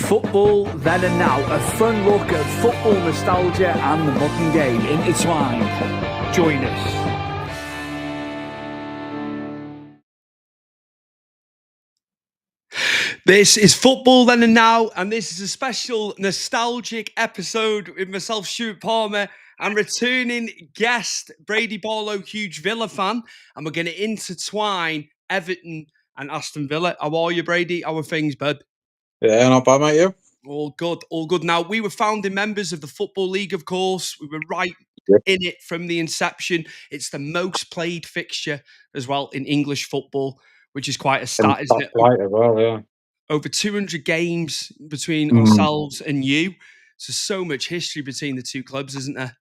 Football then and now, a fun look at football nostalgia and the modern game intertwined. Join us. This is Football Then and Now, and this is a special nostalgic episode with myself, Stuart Palmer, and returning guest, Brady Barlow, huge Villa fan, and we're going to intertwine Everton and Aston Villa. How are you, Brady? How are things, bud? Yeah, not bad, mate, you? All good, all good. Now, we were founding members of the Football League, of course. We were right in it from the inception. It's the most played fixture as well in English football, which is quite a stat, isn't it? Right as well, yeah. Over 200 games between ourselves and you. So much history between the two clubs, isn't there?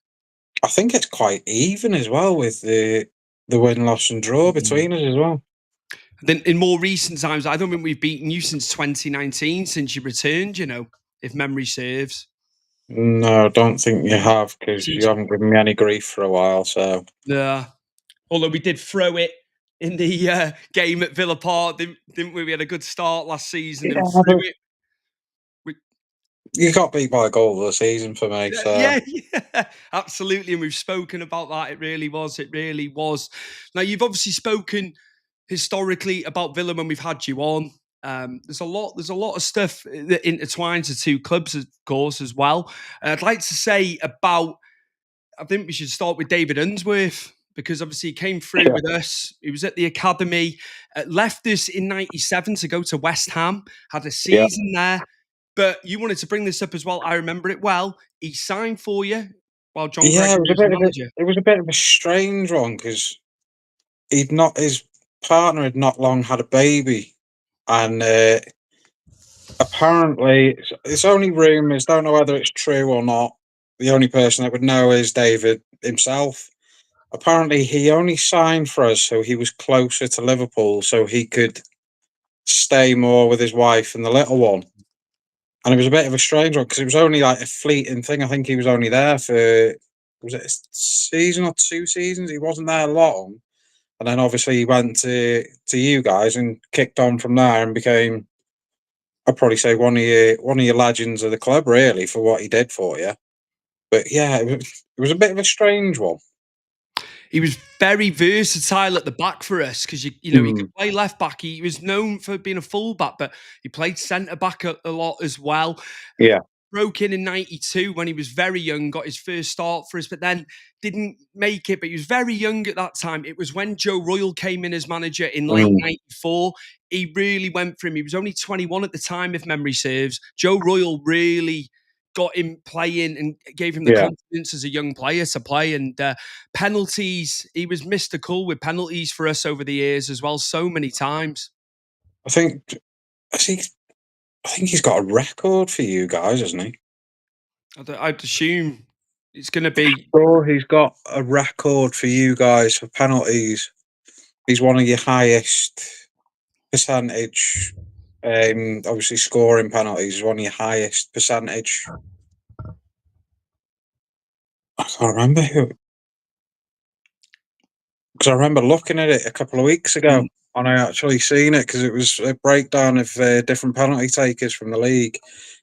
I think it's quite even as well with the win, loss and draw between us as well. Then in more recent times, I don't think we've beaten you since 2019, since you returned, if memory serves. No, I don't think you have, because you haven't given me any grief for a while, so... Yeah. Although we did throw it in the game at Villa Park, didn't we? We had a good start last season and threw it. You got beat by a goal of the season for me, so... Yeah, absolutely. And we've spoken about that. It really was. Now, you've obviously spoken historically about Villa when we've had you on. There's a lot of stuff that intertwines the two clubs, of course, as well. I'd like to say I think we should start with David Unsworth, because obviously he came through with us. He was at the academy, left us in 97 to go to West Ham, had a season there. But you wanted to bring this up as well. I remember it well. He signed for you while John Gregory was the manager. It was a bit of a strange one, because his partner had not long had a baby, and apparently it's only rumours, don't know whether it's true or not. The only person that would know is David himself. Apparently he only signed for us so he was closer to Liverpool, so he could stay more with his wife and the little one. And it was a bit of a strange one, because it was only like a fleeting thing. I think he was only there for, was it a season or 2 seasons? He wasn't there long. And then obviously he went to you guys and kicked on from there and became, I'd probably say, one of your legends of the club, really, for what he did for you. But yeah, it was a bit of a strange one. He was very versatile at the back for us, because he could play left back. He was known for being a full back, but he played centre back a lot as well. Yeah. Broke in 92 when he was very young, got his first start for us, but then didn't make it. But he was very young at that time. It was when Joe Royle came in as manager in late 94. He really went for him. He was only 21 at the time, if memory serves. Joe Royle really got him playing and gave him the confidence as a young player to play. And penalties, he was mystical with penalties for us over the years as well, so many times. I think he's got a record for you guys, hasn't he? I'd assume it's going to be... Sure, he's got a record for you guys for penalties. He's one of your highest percentage, obviously scoring penalties is one of your highest percentage. I can't remember who, because I remember looking at it a couple of weeks ago, and I actually seen it, because it was a breakdown of different penalty takers from the league,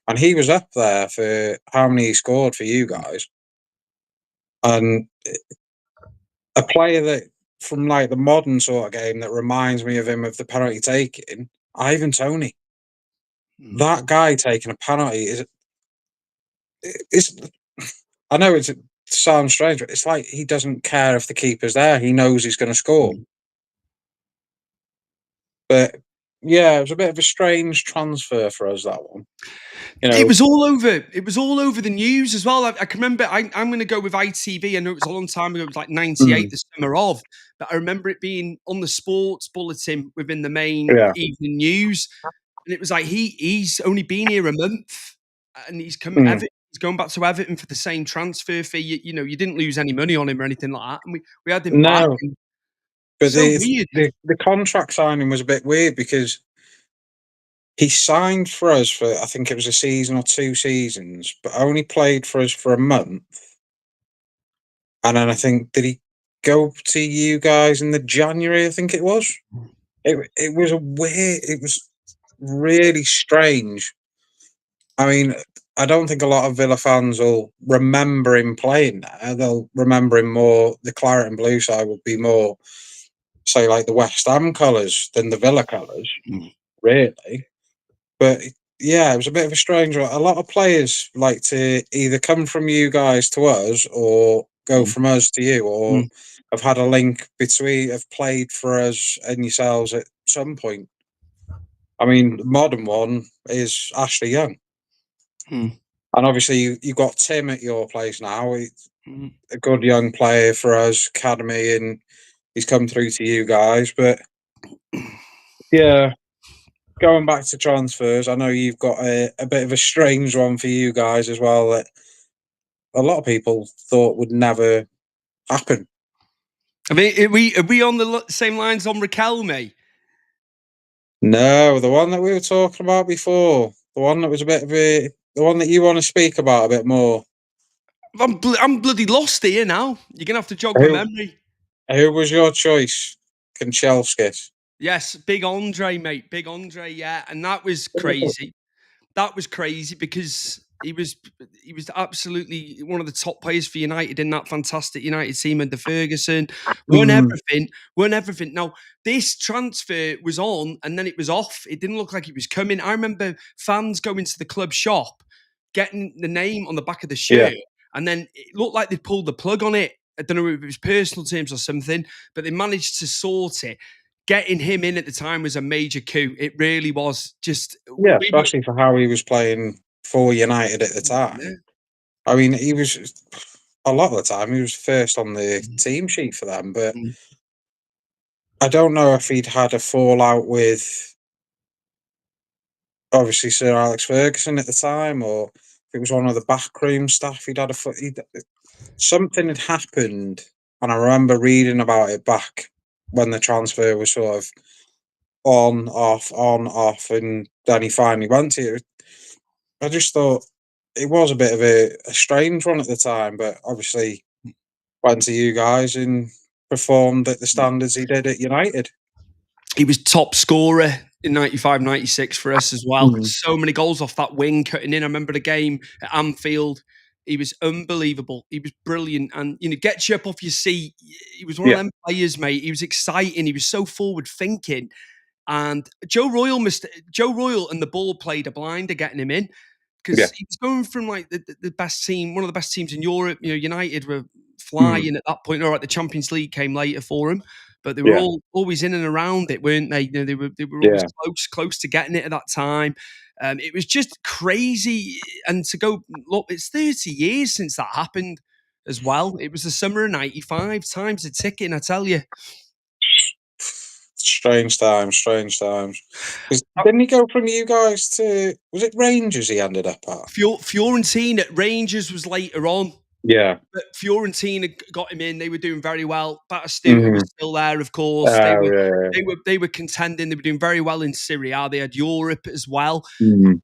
and he was up there for how many he scored for you guys. And a player that, from like the modern sort of game, that reminds me of him of the penalty taking, Ivan Toney. That guy taking a penalty is I know it sounds strange, but it's like he doesn't care if the keeper's there. He knows he's going to score. But yeah, it was a bit of a strange transfer for us, that one. It was all over. It was all over the news as well. I can remember. I'm going to go with ITV. I know it was a long time ago. It was like 98, the summer of. But I remember it being on the sports bulletin within the main evening news, and it was like he's only been here a month, and he's come. He's going back to Everton for the same transfer fee. You didn't lose any money on him or anything like that, and we had him back. But the contract signing was a bit weird, because he signed for us for, I think it was a season or 2 seasons, but only played for us for a month. And then I think, did he go to you guys in the January? I think it was. It was really strange. I mean, I don't think a lot of Villa fans will remember him playing there. They'll remember him more. The claret and blue side would be more, say, like the West Ham colours than the Villa colours, Mm, really. But yeah, it was a bit of a strange one. A lot of players like to either come from you guys to us or go mm, from us to you, or mm, have had a link between, have played for us and yourselves at some point. I mean, the modern one is Ashley Young. mm, And obviously, you've got Tim at your place now. He's mm. a good young player for us, academy, and he's come through to you guys. But yeah, going back to transfers, I know you've got a bit of a strange one for you guys as well that a lot of people thought would never happen. I mean, are we on the same lines on Raquelme? No, the one that we were talking about before, the one that was a bit of the one that you want to speak about a bit more. I'm bloody lost here now. You're gonna have to jog my Who memory. who was your choice? Kanchelskis. Yes, big Andre, mate, big Andre. Yeah, and that was crazy. That was crazy because he was absolutely one of the top players for United in that fantastic United team under Ferguson. Won Mm, everything, won everything. Now this transfer was on and then it was off. It didn't look like it was coming. I remember fans going to the club shop, getting the name on the back of the yeah, shirt, and then it looked like they pulled the plug on it. I don't know if it was personal terms or something, but they managed to sort it. Getting him in at the time was a major coup. It really was. Just yeah, we were especially for how he was playing for United at the yeah. time. I mean, he was a lot of the time he was first on the Mm, team sheet for them, but mm, I don't know if he'd had a fallout with obviously Sir Alex Ferguson at the time, or if it was one of the backroom staff. He'd had a something had happened, and I remember reading about it back when the transfer was sort of on, off, and then he finally went to it. I just thought it was a bit of a strange one at the time, but obviously went to you guys and performed at the mm. standards he did at United. He was top scorer in 95, 96 for us as well. Mm. So many goals off that wing cutting in. I remember the game at Anfield. He was unbelievable. He was brilliant and, gets you up off your seat. He was one of Yeah, them players, mate. He was exciting. He was so forward thinking. And Joe Royal and the ball played a blinder getting him in yeah, because he was going from like the best team, one of the best teams in Europe. United were mm, flying at that point. All right, the Champions League came later for him, but they were yeah, all always in and around it, weren't they? They were always yeah. close to getting it at that time. It was just crazy, and to go look, it's 30 years since that happened as well. It was the summer of '95. Time's a ticking, I tell you. Strange times, strange times. 'Cause didn't he go from you guys to was it Rangers he ended up at? Fiorentina at Rangers was later on. Yeah. But Fiorentina got him in. They were doing very well. Batistuta was Mhm. still there, of course. They Oh, were yeah, yeah. they were they were contending. They were doing very well in Serie A. They had Europe as well. Mhm.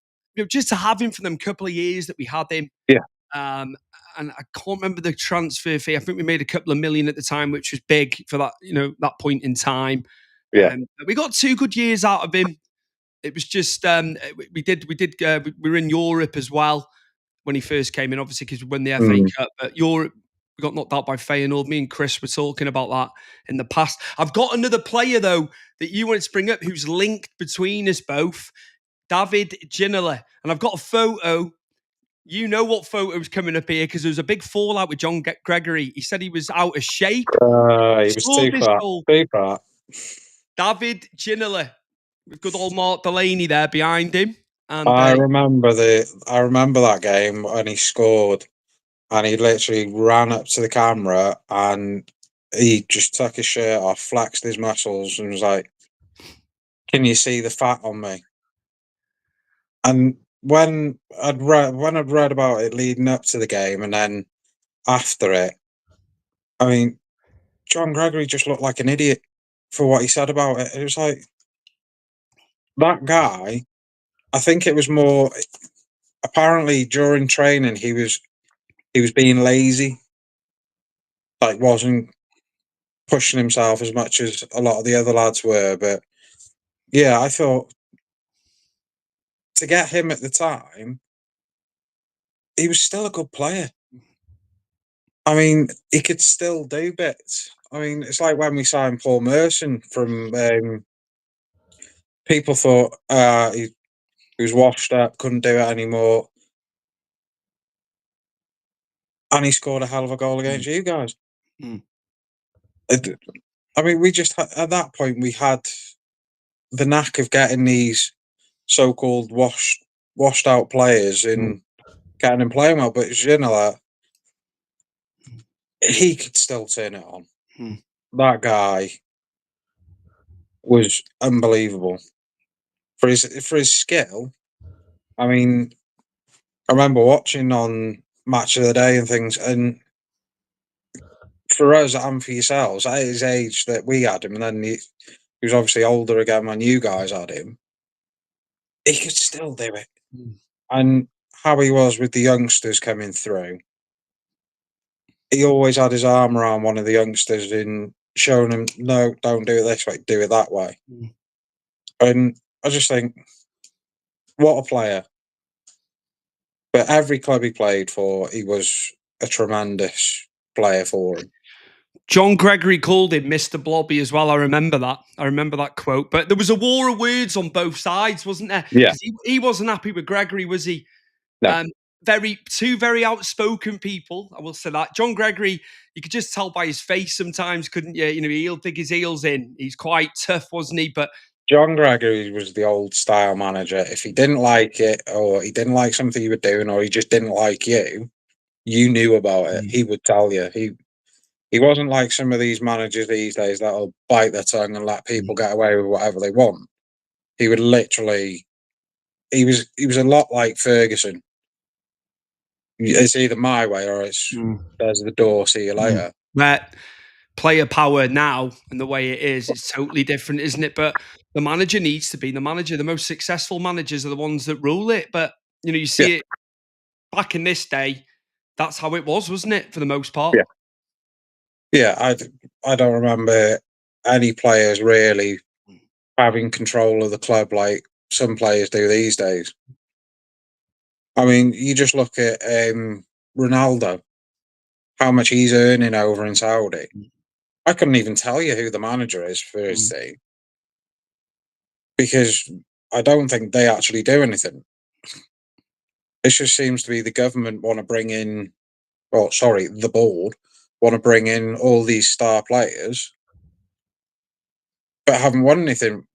Just to have him for them couple of years that we had him. Yeah, Um, and I can't remember the transfer fee. I think we made a couple of million at the time, which was big for that point in time. yeah. We got 2 good years out of him. It was just we were in Europe as well when he first came in, obviously because we won the FA Mhm. Cup. But Europe, we got knocked out by Feyenoord. Me and Chris were talking about that in the past. I've got another player though that you wanted to bring up, who's linked between us both, David Ginola, and I've got a photo. You know what photo's coming up here because there was a big fallout with John Gregory. He said he was out of shape. He was Scored too this fat, goal. too fat. David Ginola with good old Mark Delaney there behind him. And I remember that game when he scored and he literally ran up to the camera and he just took his shirt off, flexed his muscles and was like, "Can you see the fat on me?" And when I'd read about it leading up to the game and then after it, I mean, John Gregory just looked like an idiot for what he said about it. It was like that guy. I think it was more. Apparently, during training, he was being lazy, like wasn't pushing himself as much as a lot of the other lads were. But yeah, I thought to get him at the time. he was still a good player. I mean, he could still do bits. I mean, it's like when we signed Paul Merson from. People thought he was washed up, couldn't do it anymore, and he scored a hell of a goal Mm. against you guys. Mm. I mean, we just at that point we had the knack of getting these so-called washed out players and getting them playing well, but Ginola, he could still turn it on. Mm. That guy was unbelievable for his skill. I mean, I remember watching on Match of the Day and things, and for us and for yourselves, at his age that we had him, and then he was obviously older again when you guys had him, he could still do it. Mm. And how he was with the youngsters coming through, he always had his arm around one of the youngsters and showing them, no, don't do it this way, do it that way. Mm. And I just think, what a player. But every club he played for, he was a tremendous player for him. John Gregory called him Mr. Blobby as well. I remember that. I remember that quote. But there was a war of words on both sides, wasn't there? Yeah. Because he wasn't happy with Gregory, was he? No. Two very outspoken people. I will say that. John Gregory, you could just tell by his face sometimes, couldn't you? You know, he'll dig his heels in. He's quite tough, wasn't he? But John Gregory was the old style manager. If he didn't like it, or he didn't like something you were doing, or he just didn't like you knew about it. He would tell you. He wasn't like some of these managers these days that'll bite their tongue and let people get away with whatever they want. He would literally. He was a lot like Ferguson. It's either my way or it's there's the door. See you later. where player power now and the way it is, it's totally different, isn't it? But the manager needs to be the manager. The most successful managers are the ones that rule it. But you know, you Yeah, see it back in this day. That's how it was, wasn't it? For the most part. yeah, yeah. I don't remember any players really having control of the club like some players do these days. I mean, you just look at Ronaldo, how much he's earning over in Saudi. I couldn't even tell you who the manager is for his Mm. team because I don't think they actually do anything. It just seems to be the government want to bring in, well, sorry, the board want to bring in all these star players, but haven't won anything.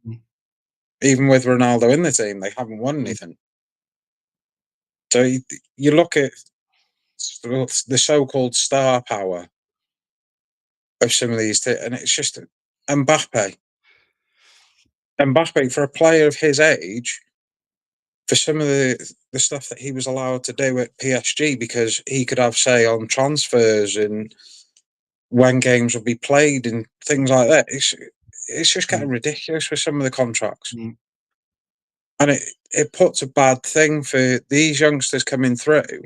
Even with Ronaldo in the team, they haven't won anything. So you look at the so-called star power of some of these, and it's just Mbappe. Mbappe, for a player of his age, for some of the stuff that he was allowed to do at PSG, because he could have say on transfers and when games would be played and things like that. It's just getting ridiculous with some of the contracts, Mm. and it puts a bad thing for these youngsters coming through.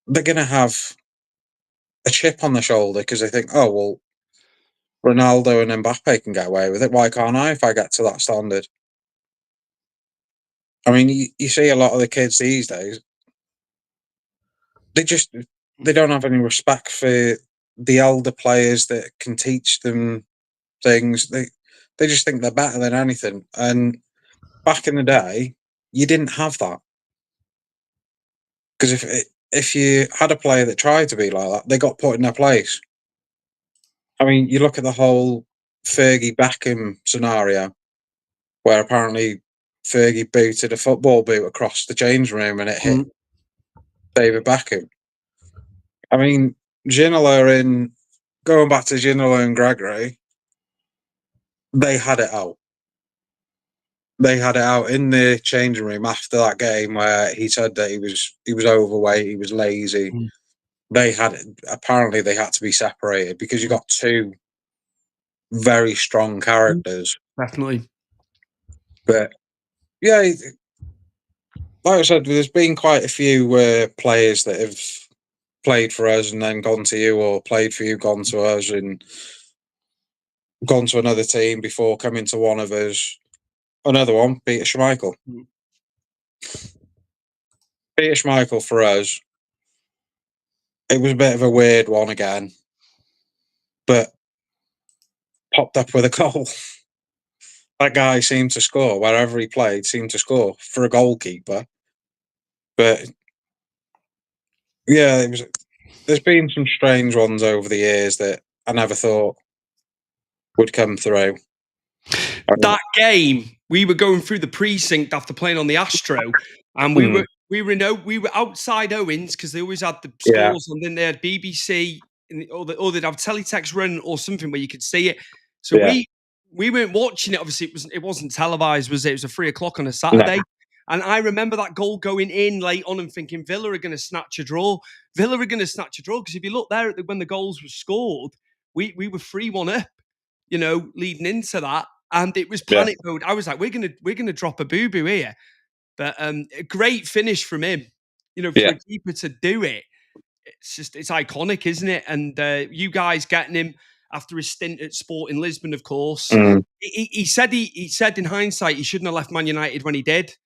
They're going to have a chip on the shoulder because they think, oh well, Ronaldo and Mbappe can get away with it. Why can't I if I get to that standard? I mean, you see a lot of the kids these days. They don't have any respect for the elder players that can teach them things. They just think they're better than anything. And back in the day, you didn't have that because if you had a player that tried to be like that, they got put in their place. I mean, you look at the whole Fergie Beckham scenario where apparently Fergie booted a football boot across the change room and it hit Mm. David Beckham. I mean, Ginola and going back to Ginola and Gregory, they had it out. They had it out in the changing room after that game where he said that he was overweight, he was lazy. Mm. They had apparently they had to be separated because you got two very strong characters. Definitely. But yeah, like I said, there's been quite a few players that have played for us and then gone to you, or played for you, gone to us, and gone to another team before coming to one of us. Another one, Peter Schmeichel. Peter Schmeichel for us, it was a bit of a weird one again, but popped up with a goal. That guy seemed to score wherever he played. Seemed to score for a goalkeeper. But yeah, it was. There's been some strange ones over the years that I never thought would come through. That game, we were going through the precinct after playing on the Astro, and Mm, we were outside Owens because they always had the yeah, scores, and then they had BBC, or they'd have teletext run or something where you could see it. So yeah, we weren't watching it. Obviously, it wasn't televised, was it? It was a 3 o'clock on a no, Saturday. And I remember that goal going in late on and thinking Villa are going to snatch a draw. Villa are going to snatch a draw because if you look there when the goals were scored, we were 3-1 up, leading into that. And it was yeah, panic mode. I was like, we're gonna drop a boo boo here. But a great finish from him. For yeah, a keeper to do it, it's iconic, isn't it? And you guys getting him after his stint at Sporting Lisbon, of course. mm, He said in hindsight he shouldn't have left Man United when he did. It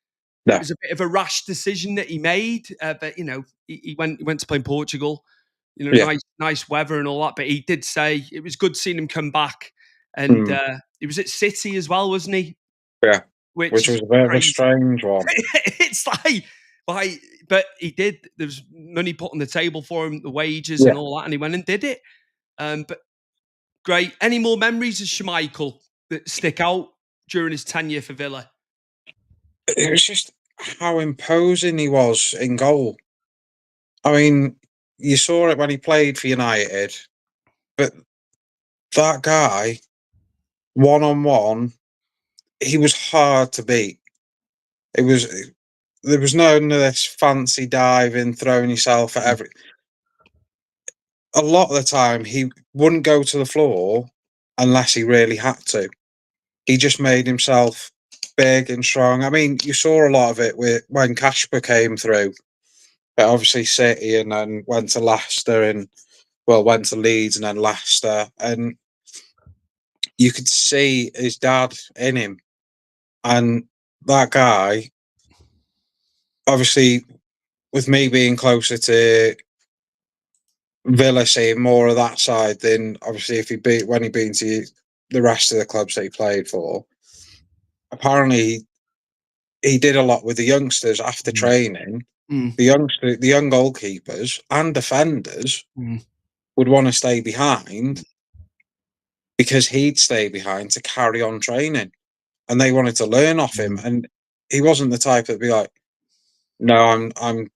no, was a bit of a rash decision that he made, but he went to play in Portugal. yeah, Nice weather and all that. But he did say it was good seeing him come back, and mm, he was at City as well, wasn't he? yeah. Which Which is was a bit of a crazy. strange one. It's like, but he did. There was money put on the table for him, the wages Yeah, and all that, and he went and did it. But great. Any more memories of Schmeichel that stick out during his tenure for Villa? it was just how imposing he was in goal. I mean, you saw it when he played for United, but that guy, one on one, he was hard to beat. It was there was none of this fancy diving, throwing yourself at Mm, every. A lot of the time, he wouldn't go to the floor unless he really had to. He just made himself big and strong. I mean, you saw a lot of it with when Casper came through. But obviously, City and then went to Leicester and went to Leeds and then Leicester, and you could see his dad in him. And that guy, obviously, with me being closer to Villa, seeing more of that side than obviously if he beat when he been to the rest of the clubs that he played for. Apparently, he did a lot with the youngsters after mm, training. mm, The young goalkeepers and defenders mm, would want to stay behind because he'd stay behind to carry on training, and they wanted to learn off him. mm, And he wasn't the type that'd be like, "No,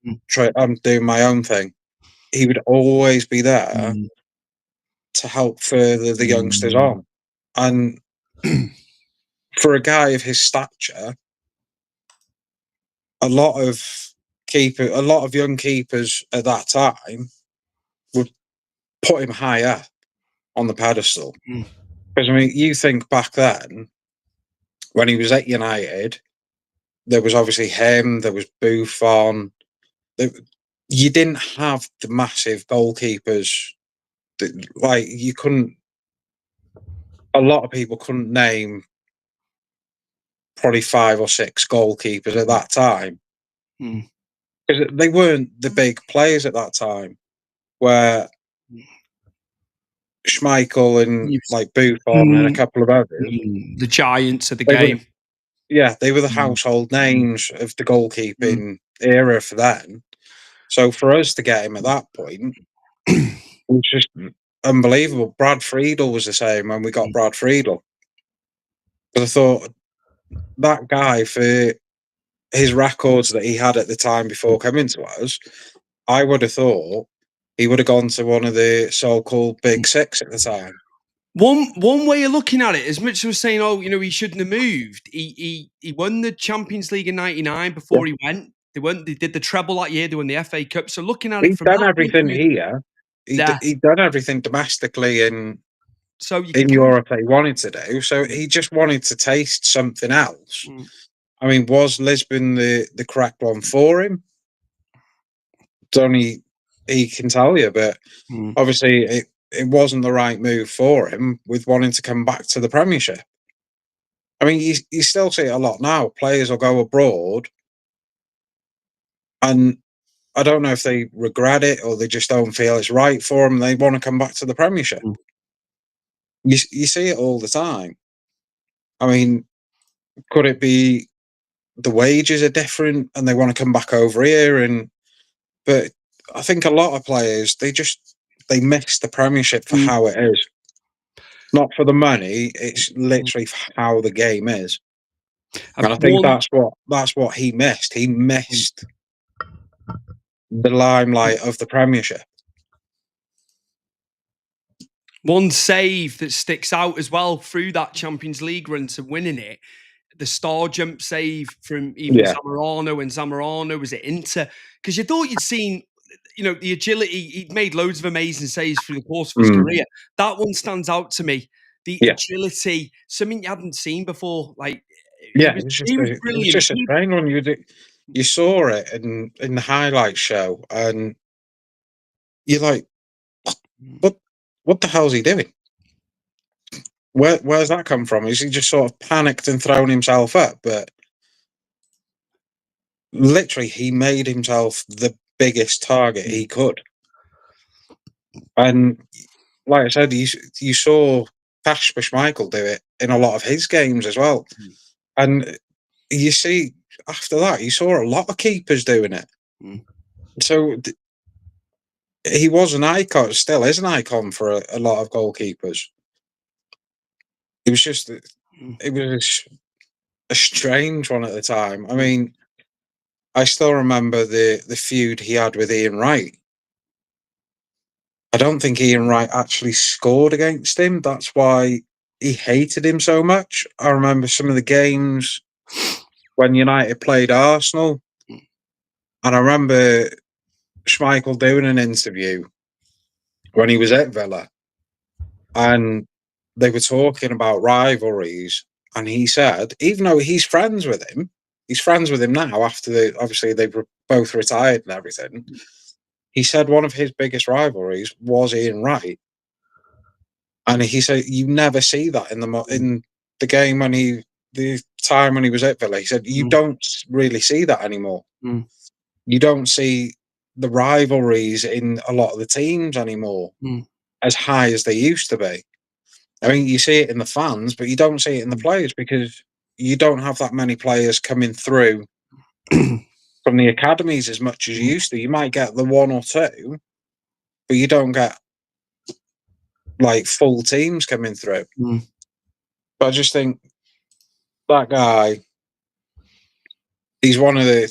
mm, I'm doing my own thing." He would always be there mm, to help further the youngsters mm. on. And for a guy of his stature, a lot of a lot of young keepers at that time would put him high up on the pedestal. Mm, Because I mean, you think back then when he was at United, there was obviously him, there was Buffon. There, you didn't have the massive goalkeepers. Like you couldn't. A lot of people couldn't name probably 5 or 6 goalkeepers at mm, that time mm. because they weren't the big players at that time. Where Schmeichel and You've like Buffon and a mm, couple of others, the giants of the they were game. they were the Mm, household mm, names of the mm. goalkeeping era for them. So for us to get him at that point was just unbelievable. Brad Friedel was the same when we got Brad Friedel. But I thought that guy for his records that he had at the time before coming to us, I would have thought he would have gone to one of the so-called Big Six at the time. One way of looking at it, as much as we're saying, oh, he shouldn't have moved. He won the Champions League in '99 Yeah. before he went. They did the treble that year. They won the FA Cup. So looking at it He'd from done that point of everything view, here. yeah. He'd done everything domestically So you can in kind of Europe that he wanted to do. So he just wanted to taste something else. mm, I mean, was Lisbon the correct one for him? It's only he can tell you, but mm, obviously it wasn't the right move for him with wanting to come back to the Premiership. I mean, you still see it a lot now. Players will go abroad and I don't know if they regret it or they just don't feel it's right for them. They want to come back to the Premiership. Mm. You see it all the time. I mean, could it be the wages are different and they want to come back over here? But I think a lot of players they miss the Premiership for Mm. how it is, not for the money. It's Mm. literally for how the game is, and And I think one, that's what he missed. He missed the limelight of the Premiership. one save that sticks out as well through that Champions League run to winning it, the star jump save from even Yeah. Zamorano was it Inter? Because you thought you'd seen, the agility. He'd made loads of amazing saves through the course of his Mm. career. That one stands out to me. The Yeah. agility, something you hadn't seen before. Like he Yeah, was, it was just he was it was brilliant. just a strange one. You saw it in the highlight show, and you're like, what what the hell's he doing? Where's that come from? Is he just sort of panicked and thrown himself up? But literally, he made himself the biggest target he could. And like I said, you saw Kasper Schmeichel do it in a lot of his games as well. And you see after that, you saw a lot of keepers doing it. Mm. So he was an icon, still is an icon for a lot of goalkeepers. It was just, Mm. it was a strange one at the time. I mean, I still remember the feud he had with Ian Wright. I don't think Ian Wright actually scored against him. That's why he hated him so much. I remember some of the games when United played Arsenal, and I remember Schmeichel doing an interview when he was at Villa, and they were talking about rivalries, and he said, even though he's friends with him now after obviously they've both retired and everything. He said one of his biggest rivalries was Ian Wright, and he said you never see that in the game the time when he was at Villa. He said you Mm. don't really see that anymore. Mm. You don't see the rivalries in a lot of the teams anymore Mm. as high as they used to be. I mean, you see it in the fans, but you don't see it in the players because you don't have that many players coming through Mm. from the academies as much as you used to. You might get the one or two, but you don't get like full teams coming through. Mm. But I just think that guy, he's one of the.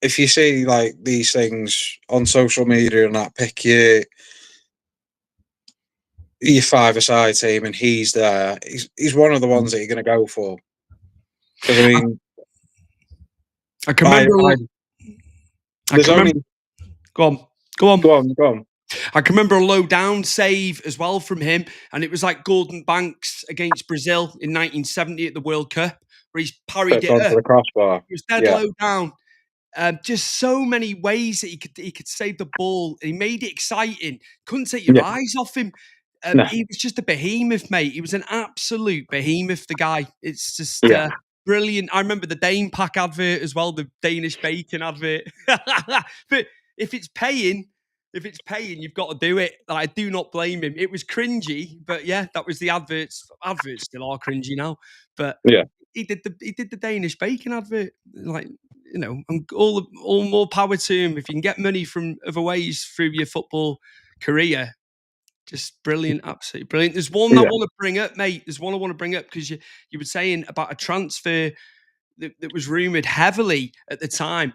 If you see like these things on social media and that, pick your five-a-side team and he's there. He's one of the ones that you're going to go for because I I, mean, I can I, remember. I I there's can only remember. Go on. Go on. go on. I can remember a low down save as well from him, and it was like Gordon Banks against Brazil in 1970 at the World Cup, where he's parried That's it onto up. the crossbar. He was dead Yeah, low down. Just so many ways that he could save the ball. He made it exciting. Couldn't take your yeah, eyes off him. no, He was just a behemoth, mate. He was an absolute behemoth. The guy. It's just yeah, brilliant. I remember the Dane Pack advert as well, the Danish bacon advert. But if it's paying, you've got to do it. I do not blame him. It was cringy, but yeah, that was the adverts. Adverts still are cringy now, but yeah, he did the Danish bacon advert. Like, and all more power to him. If you can get money from other ways through your football career, just brilliant, absolutely brilliant. There's one I yeah. want to bring up, mate. There's one I want to bring up because you were saying about a transfer that was rumored heavily at the time,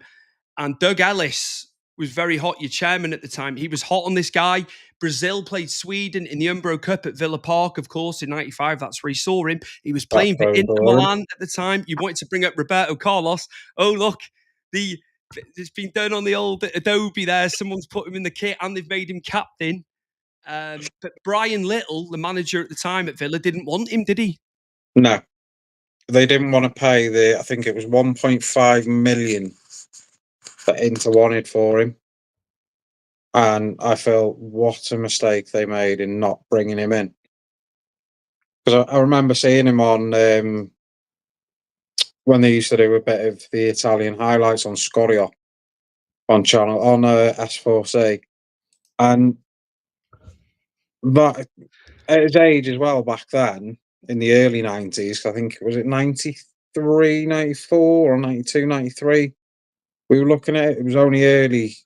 and Doug Ellis was very hot. Your chairman at the time, he was hot on this guy. Brazil played Sweden in the Umbro Cup at Villa Park, of course, in '95. That's where he saw him. He was That's playing for very Inter boring. Milan at the time. You wanted to bring up Roberto Carlos. Oh, look, the it's been done on the old Adobe there. Someone's put him in the kit and they've made him captain. But Brian Little, the manager at the time at Villa, didn't want him, did he? No, they didn't want to pay I think it was 1.5 million that Inter wanted for him, and I felt what a mistake they made in not bringing him in because I remember seeing him on when they used to do a bit of the Italian highlights on Scorio, on channel on S4C, and that at his age as well back then in the early 90s, I think was it 93, 94, or 92, 93. We were looking at it. It was only early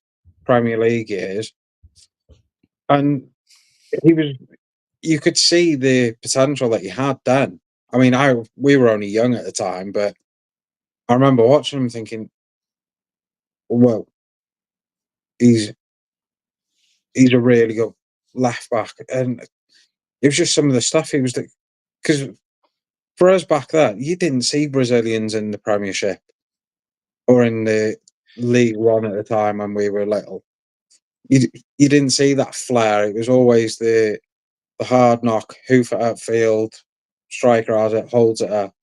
Premier League years, and he was. You could see the potential that he had then. I mean, I we were only young at the time, but I remember watching him thinking, "Well, he's he's a really good left back," and it was just some of the stuff he was because for us back then, you didn't see Brazilians in the Premiership or in the League One at the time when we were little. You didn't see that flair. It was always the hard knock, hoof it outfield, striker has it, holds it up.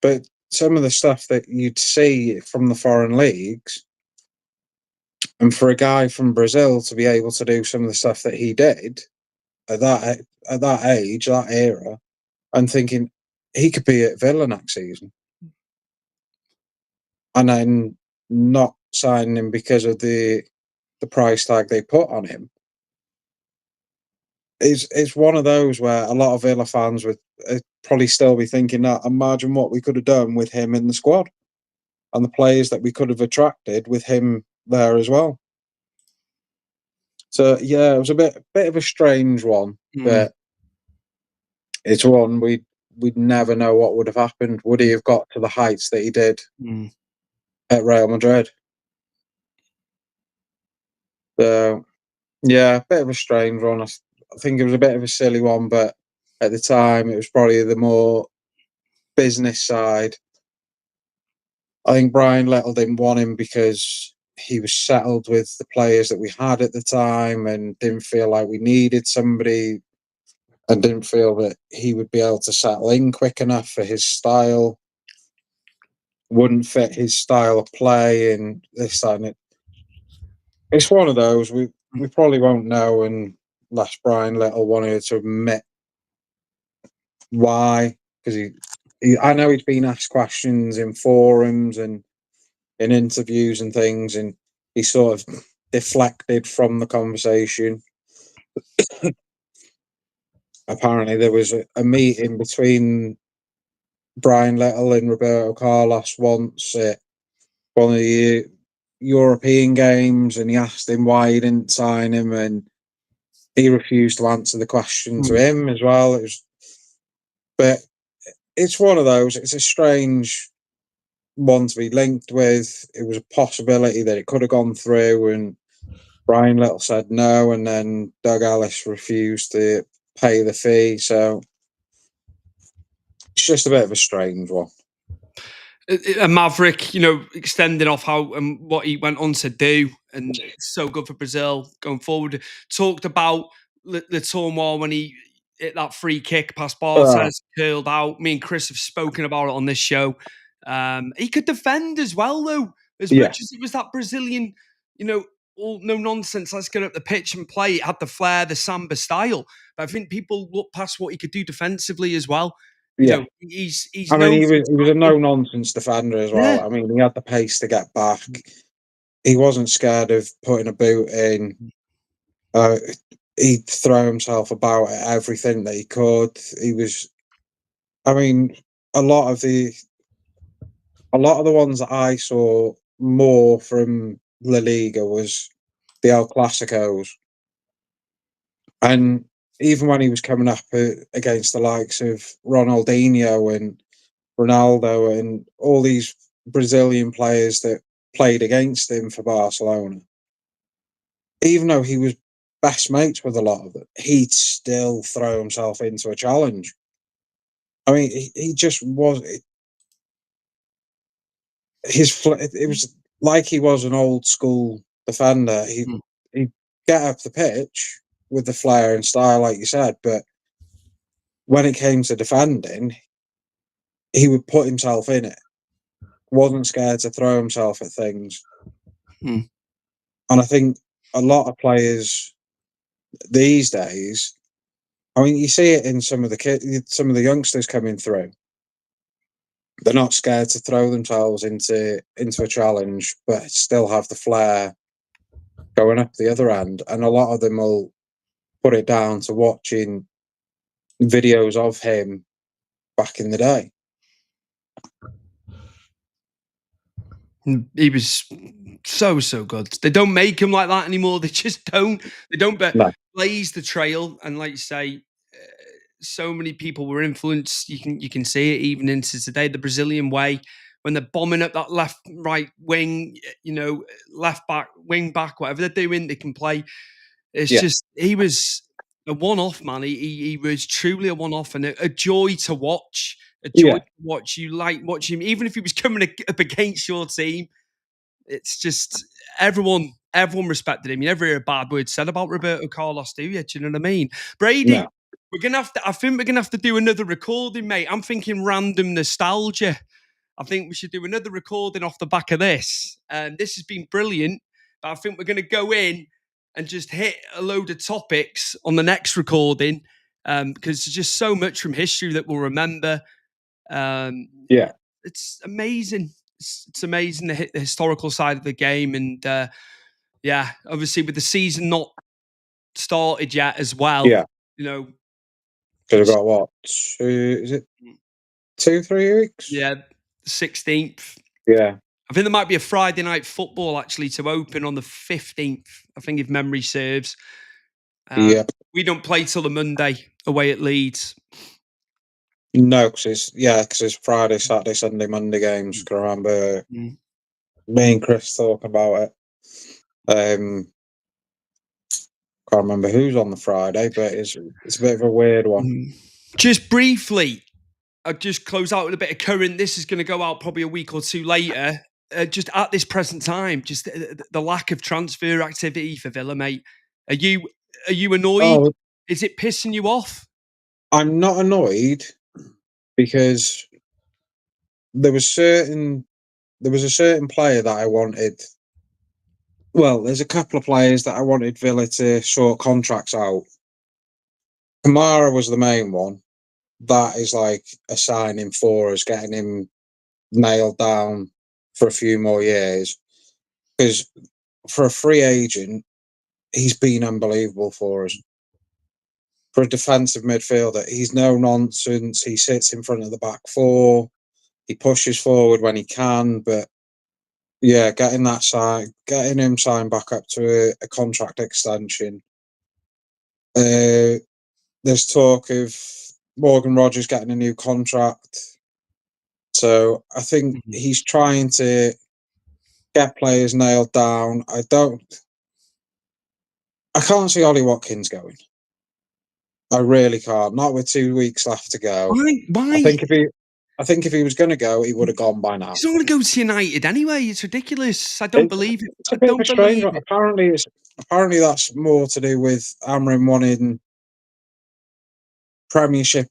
But some of the stuff that you'd see from the foreign leagues, and for a guy from Brazil to be able to do some of the stuff that he did at that age, that era, and thinking he could be at Villa next season, and then not signing him because of the price tag they put on him is one of those where a lot of Villa fans would probably still be thinking that imagine what we could have done with him in the squad and the players that we could have attracted with him there as well. So yeah, it was a bit of a strange one, Mm, but it's one we'd never know what would have happened. Would he have got to the heights that he did mm. at Real Madrid? So yeah, a bit of a strange one. I think it was a bit of a silly one, but at the time it was probably the more business side. I think Brian Little didn't want him because he was settled with the players that we had at the time and didn't feel like we needed somebody and didn't feel that he would be able to settle in quick enough for his style, wouldn't fit his style of play and this, that, and it. It's one of those we probably won't know unless Brian Little wanted to admit why, because I know he's been asked questions in forums and in interviews and things, and he sort of deflected from the conversation. Apparently, there was a meeting between Brian Little and Roberto Carlos once at one of the European games, and he asked him why he didn't sign him, and he refused to answer the question to Mm. him as well. But it's one of those. It's a strange one to be linked with. It was a possibility that it could have gone through, and Brian Little said no, and then Doug Ellis refused to pay the fee. So it's just a bit of a strange one. A Maverick, extending off how and what he went on to do, and so good for Brazil going forward. Talked about the turmoil when he hit that free kick past Uh, Bartes, curled out. Me and Chris have spoken about it on this show. He could defend as well, though, as yeah, much as it was that Brazilian, all no nonsense. Let's get up the pitch and play. It had the flair, the samba style. But I think people look past what he could do defensively as well. yeah. He's I mean, known for he was a tackling. no nonsense defender as well. Yeah. I mean, he had the pace to get back. He wasn't scared of putting a boot in. Uh, he'd throw himself about at everything that he could. He was. I mean, a lot of the a lot of the ones that I saw more from La Liga was the El Clasicos, and even when he was coming up against the likes of Ronaldinho and Ronaldo and all these Brazilian players that played against him for Barcelona, even though he was best mates with a lot of them, he'd still throw himself into a challenge. I mean, he just was it was like he was an old school defender. Mm, He'd get up the pitch with the flair and style, like you said, but when it came to defending, he would put himself in it. Wasn't scared to throw himself at things. mm, And I think a lot of players these days, I mean, you see it in some of the youngsters coming through. they're not scared to throw themselves into a challenge, but still have the flair going up the other end. And a lot of them will put it down to watching videos of him back in the day. He was so good. They don't make him like that anymore. They just don't. They don't. But No. blaze the trail, and like you say, so many people were influenced. You can see it even into today. The Brazilian way, when they're bombing up that left, right wing, left back, wing back, whatever they're doing, they can play. It's Yeah. just he was a one-off man. He was truly a one-off and a joy to watch. A joy Yeah. to watch. You like watching him, even if he was coming up against your team. It's just everyone respected him. You never hear a bad word said about Roberto Carlos, do you? Do you know what I mean? Brady, No. we're gonna have to. I think we're gonna have to do another recording, mate. I'm thinking random nostalgia. I think we should do another recording off the back of this. This has been brilliant, but I think we're gonna go in and just hit a load of topics on the next recording because there's just so much from history that we'll remember. Um, Yeah. it's amazing. It's amazing the historical side of the game, and yeah, obviously with the season not started yet as well, Yeah. you know, Because I've just got what? Is it 2, 3 weeks? yeah, 16th. Yeah. I think there might be a Friday night football actually to open on the 15th. I think if memory serves. Yeah. We don't play till the Monday away at Leeds. No, because it's Friday, Saturday, Sunday, Monday games. Can I remember Mm. me and Chris talking about it. Um, can't remember who's on the Friday, but it's a bit of a weird one. Mm. Just briefly, I'll just close out with a bit of current. This is going to go out probably a week or two later. Just at this present time, just the lack of transfer activity for Villa, mate. Are you annoyed? Oh, Is it pissing you off? I'm not annoyed because there was certain there was a certain player that I wanted. Well, there's a couple of players that I wanted Villa to sort contracts out. Kamara was the main one. That is like a signing for us, getting him nailed down for a few more years. Because for a free agent, he's been unbelievable for us. For a defensive midfielder, he's no nonsense. He sits in front of the back four. He pushes forward when he can, but yeah, getting him signed back up to a contract extension. There's talk of Morgan Rogers getting a new contract, so I think Mhm. he's trying to get players nailed down. I can't see Ollie Watkins going. I really can't. Not with 2 weeks left to go. Why? I Why? think if he, I think if he was going to go, he would have gone by now. He's not going to go to United anyway. It's ridiculous. I don't It's believe it. it's I a bit of a don't strange believe one. it. Apparently that's more to do with Amrin wanting Premiership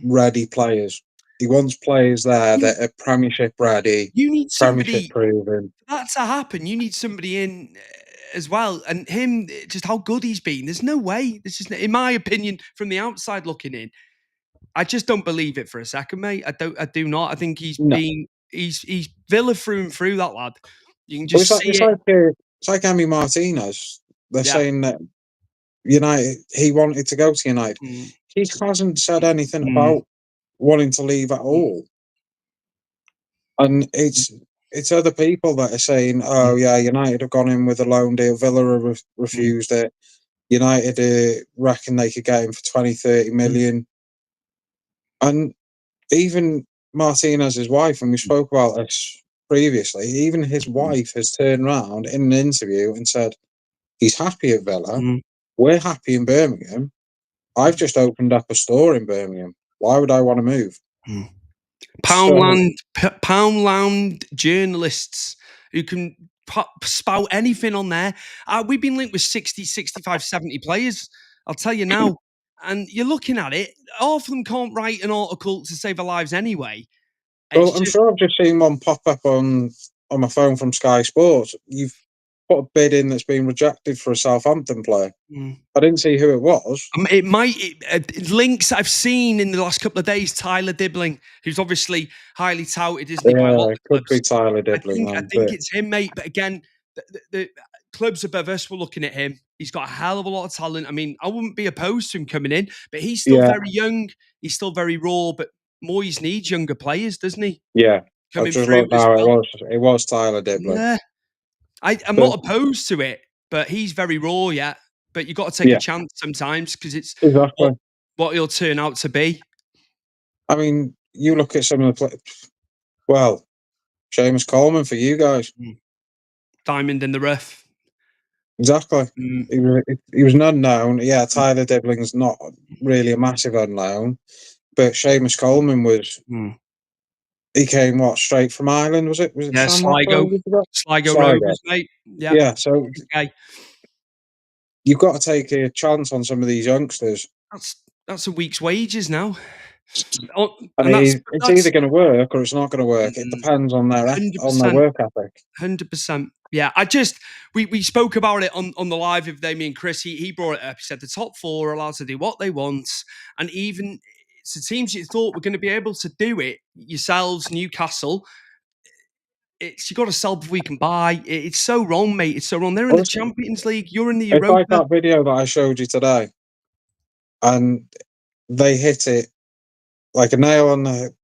ready players. He wants players there You, that are Premiership ready, you need Premiership somebody proven. for that to happen. You need somebody in as well, and him just how good he's been. There's no way. This is, in my opinion, from the outside looking in. I just don't believe it for a second, mate. I don't. I do not. I think he's No, been. He's Villa through and through. That lad. You can well, just see it. it's like Emi Martinez. They're Yeah. saying that United he wanted to go to United. Mm, He hasn't said anything mm, about wanting to leave at mm, all, and it's other people that are saying, mm, "Oh yeah, United have gone in with a loan deal. Villa have mm, refused it. United reckon they could get him for 20, 30 mm, million." And even Martinez's wife, and we spoke about this previously, even his mm, wife has turned around in an interview and said he's happy at Villa. mm, We're happy in Birmingham. I've just opened up a store in Birmingham. Why would I want to move? mm. So, Poundland journalists who can spout anything on there. We've been linked with 60, 65, 70 players. I'll tell you now. And you're looking at it, half of them can't write an article to save their lives anyway. well, It's I'm just, sure I've just seen one pop up on my phone from Sky Sports. You've put a bid in that's been rejected for a Southampton player. Mm. I didn't see who it was. It might links I've seen in the last couple of days. Tyler Dibbling, who's obviously highly touted, isn't he, by a lot Yeah, of it could be clubs. Tyler I Dibbling think I then, think but it's him, mate. But again, the clubs above us were looking at him. He's got a hell of a lot of talent. I mean, I wouldn't be opposed to him coming in, but he's still yeah, very young. He's still very raw. But Moyes needs younger players, doesn't he? yeah. I've Coming just through looked as now. well. It was Tyler Dibbling. Yeah, I'm But not opposed to it, but he's very raw yet. But you've got to take a yeah, chance sometimes because it's exactly. what he'll turn out to be. I mean, you look at some of the well, Seamus Coleman for you guys. Diamond in the rough. Exactly. Mm. He was an unknown. Yeah, Tyler Dibbling's not really a massive unknown, but Seamus Coleman was. Mm. He came straight from Ireland? Was it? Was it Yeah, Shamrock Sligo. Rovers? Sligo Sligo. Rovers, mate. Yeah. Yeah, so Okay. you've got to take a chance on some of these youngsters, That's a week's wages now. Oh, and and it's either going to work or it's not going to work. It depends on their 100%. work ethic. 100%. Yeah, we spoke about it on the live with Damien Chris. He brought it up. He said the top four are allowed to do what they want, and even it's the teams you thought were going to be able to do it yourselves, Newcastle. It's you got to sell before you can buy. It's so wrong, mate. It's so wrong. They're in the Honestly, Champions League. You're in the it's like Europa. that video that I showed you today, and they hit it like a nail on the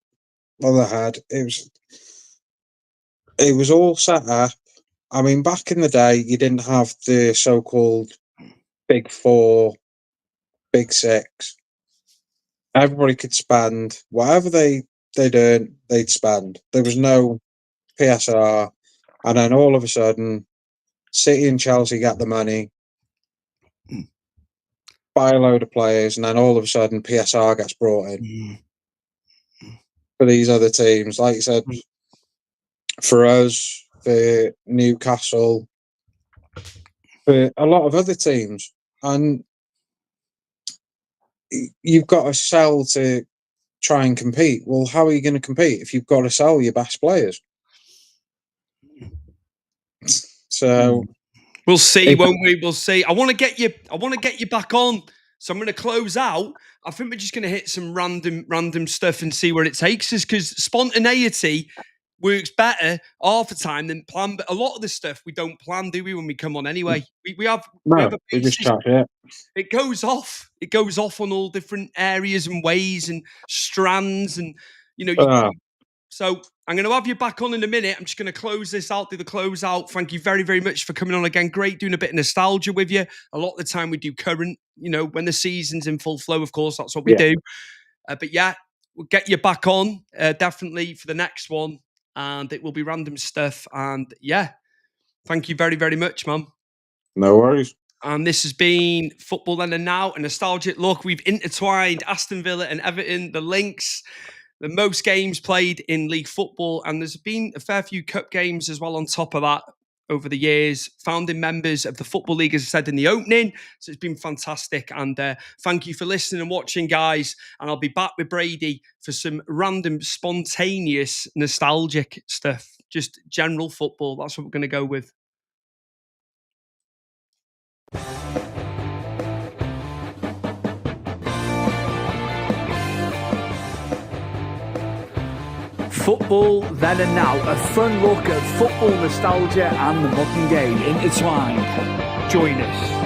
head. It was all set up. I mean, back in the day, you didn't have the so-called Big Four, Big Six. Everybody could spend whatever they'd earn, they'd spend. There was no PSR, and then all of a sudden, City and Chelsea get the money, buy a load of players, and then all of a sudden, PSR gets brought in for these other teams. Like you said, for us, for Newcastle, for a lot of other teams, and you've got to sell to try and compete. Well, how are you going to compete if you've got to sell your best players? So we'll see, won't we? We'll see. I want to get you back on. So I'm going to close out. I think we're just going to hit some random stuff and see where it takes us because spontaneity works better half the time than plan. But a lot of the stuff we don't plan, do we? When we come on anyway, we have a we just basis. chat shit. It goes off. It goes off on all different areas and ways and strands, and so I'm going to have you back on in a minute. I'm just going to close this out, do the close out. Thank you very, very much for coming on again. Great doing a bit of nostalgia with you. A lot of the time we do current, when the season's in full flow, of course, that's what we do. But yeah, we'll get you back on definitely for the next one. And it will be random stuff. And yeah, thank you very, very much, man. No worries. And this has been Football Then and Now, a nostalgic look. We've intertwined Aston Villa and Everton, the links, the most games played in league football, and there's been a fair few cup games as well on top of that over the years. Founding members of the Football League, as I said in the opening, so it's been fantastic. And thank you for listening and watching, guys. And I'll be back with Brady for some random, spontaneous, nostalgic stuff, just general football. That's what we're going to go with. Football Then and Now, a fun look at football nostalgia and the modern game intertwined. Join us.